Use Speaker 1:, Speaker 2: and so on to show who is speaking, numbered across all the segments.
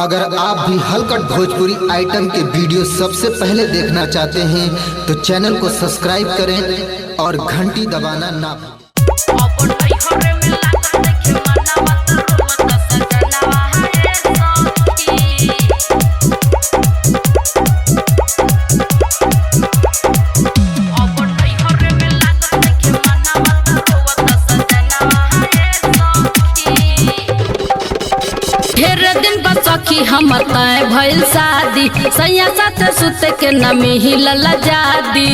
Speaker 1: अगर आप भी हलकट भोजपुरी आइटम के वीडियो सबसे पहले देखना चाहते हैं तो चैनल को सब्सक्राइब करें और घंटी दबाना ना
Speaker 2: सखी हम तय भइल शादी सैया साथ सुते के नमी हिलल जादी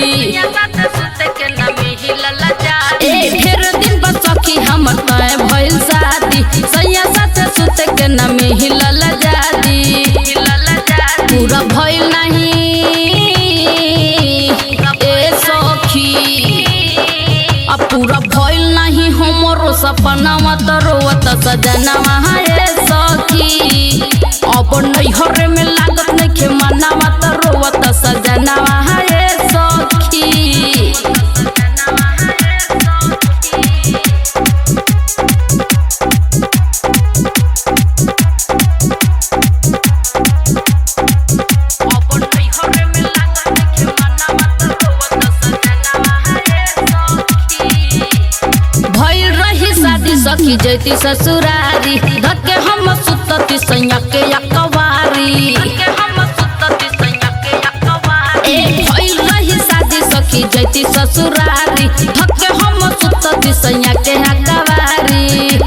Speaker 2: ढेर दिन पर सखी हम तय भइल शादी सैया साथ सुते के नमी हिलल जादी पूरा भइल नहीं ए सखी अब पूरा भइल नहीं हमरो सपना मत रोवत सजनवा है सखी अब नैहर में लागत नइखे मनवा त रोवत सजनवा है सखी भइल रही शादी सखी जैती ससुरारी धके हम सुतती सैया के अकवारी भइल रही शादी सखी जैती ससुरारी धके हम सुतती सैया के अकवारी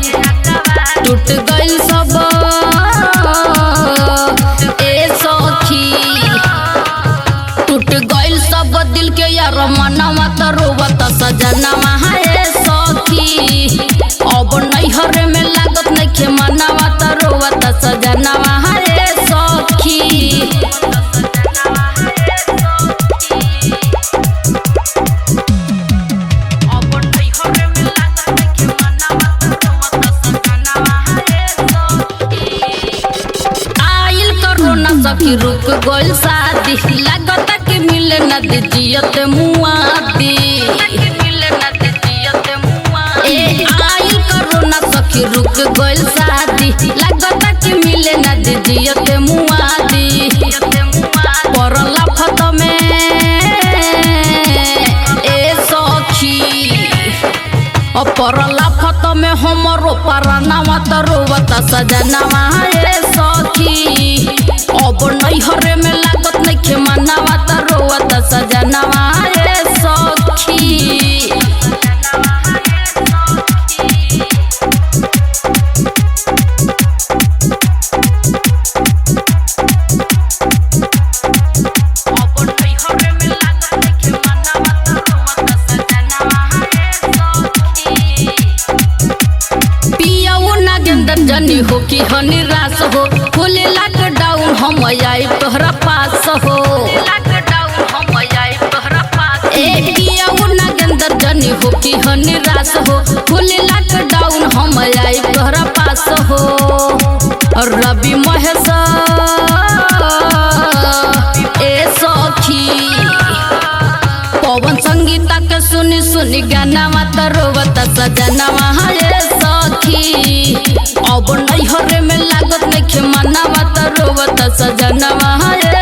Speaker 2: टूट गइल सब ए सखी टूट गइल सब दिल के यार मनवा त रोवत सजनवा है सखी अब नैहर में लागत नइखे मनवा त रोवत सजनवा है सखी आइल कोरोना सखी रुक गइल शादी लागत कि मिले न जियत मुआदी आइल कोरोना सखी रुक गइल शादी लागत कि मिले न जियत मुआदी परल फत में ए सखी परल फत में हमरो परनावा त रोवत सजनवा है सखी अब नैहर में लागत नइखे मनवा त रोवत सजनवा है सखी जनी हो कि निराश हो खुले लॉकडाउन हम आई तोहरा पास हो नागेंद्र जनी हो कि निराश हो खुले लॉकडाउन हम आई तोहरा पास हो रवि महेश ए सखी पवन संगीता के सुनी सुनी गाना मत रोवत सजनवा है सखी अब नैहर में लागत नइखे मनवा त रोवत सजनवा है